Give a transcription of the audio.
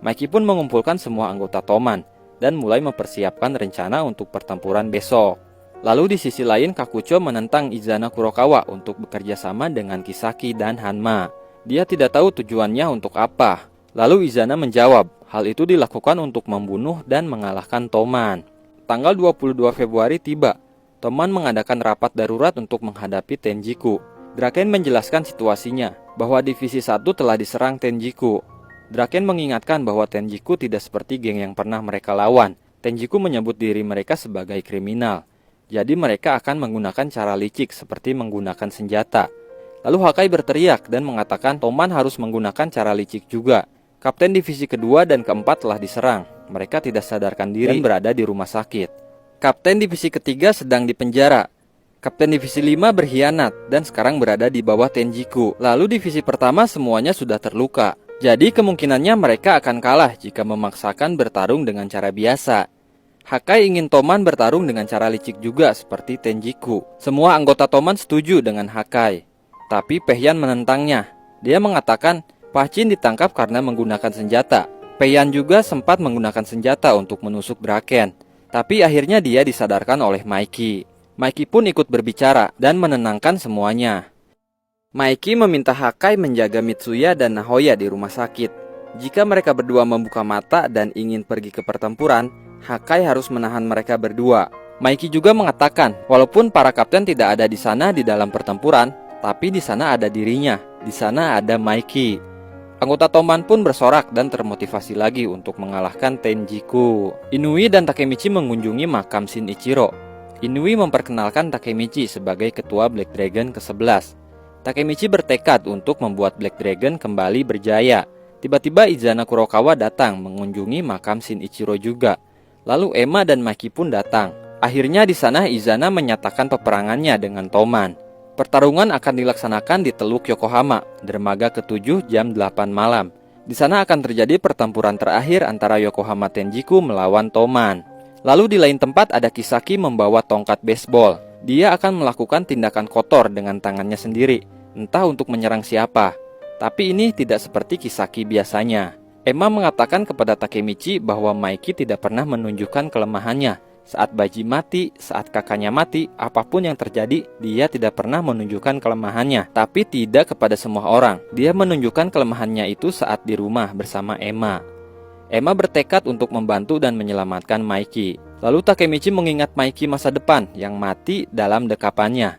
Maiki pun mengumpulkan semua anggota Toman dan mulai mempersiapkan rencana untuk pertempuran besok. Lalu di sisi lain Kakucho menentang Izana Kurokawa untuk bekerja sama dengan Kisaki dan Hanma. Dia tidak tahu tujuannya untuk apa. Lalu Izana menjawab, hal itu dilakukan untuk membunuh dan mengalahkan Toman. Tanggal 22 Februari tiba. Toman mengadakan rapat darurat untuk menghadapi Tenjiku. Draken menjelaskan situasinya, bahwa Divisi 1 telah diserang Tenjiku. Draken mengingatkan bahwa Tenjiku tidak seperti geng yang pernah mereka lawan. Tenjiku menyebut diri mereka sebagai kriminal. Jadi mereka akan menggunakan cara licik seperti menggunakan senjata. Lalu Hakai berteriak dan mengatakan Toman harus menggunakan cara licik juga. Kapten Divisi kedua dan keempat telah diserang. Mereka tidak sadarkan diri dan berada di rumah sakit. Kapten Divisi ketiga sedang dipenjara. Kapten Divisi 5 berkhianat dan sekarang berada di bawah Tenjiku. Lalu divisi pertama semuanya sudah terluka. Jadi kemungkinannya mereka akan kalah jika memaksakan bertarung dengan cara biasa. Hakai ingin Toman bertarung dengan cara licik juga seperti Tenjiku. Semua anggota Toman setuju dengan Hakai. Tapi Peihan menentangnya. Dia mengatakan Pachin ditangkap karena menggunakan senjata. Peihan juga sempat menggunakan senjata untuk menusuk Draken. Tapi akhirnya dia disadarkan oleh Maiki. Maiki pun ikut berbicara dan menenangkan semuanya. Maiki meminta Hakai menjaga Mitsuya dan Nahoya di rumah sakit. Jika mereka berdua membuka mata dan ingin pergi ke pertempuran, Hakai harus menahan mereka berdua. Maiki juga mengatakan, walaupun para kapten tidak ada di sana di dalam pertempuran, tapi di sana ada dirinya. Di sana ada Maiki. Anggota Toman pun bersorak dan termotivasi lagi untuk mengalahkan Tenjiku. Inui dan Takemichi mengunjungi makam Shinichiro. Inui memperkenalkan Takemichi sebagai ketua Black Dragon ke-11. Takemichi bertekad untuk membuat Black Dragon kembali berjaya. Tiba-tiba Izana Kurokawa datang mengunjungi makam Shinichiro juga. Lalu Emma dan Maki pun datang. Akhirnya di sana Izana menyatakan peperangannya dengan Toman. Pertarungan akan dilaksanakan di Teluk Yokohama, dermaga ke-7 jam 8 malam. Di sana akan terjadi pertempuran terakhir antara Yokohama Tenjiku melawan Toman. Lalu di lain tempat ada Kisaki membawa tongkat baseball. Dia akan melakukan tindakan kotor dengan tangannya sendiri, entah untuk menyerang siapa. Tapi ini tidak seperti Kisaki biasanya. Emma mengatakan kepada Takemichi bahwa Maiki tidak pernah menunjukkan kelemahannya. Saat Baji mati, saat kakaknya mati, apapun yang terjadi, dia tidak pernah menunjukkan kelemahannya. Tapi tidak kepada semua orang. Dia menunjukkan kelemahannya itu saat di rumah bersama Emma. Emma bertekad untuk membantu dan menyelamatkan Maiki. Lalu Takemichi mengingat Maiki masa depan yang mati dalam dekapannya.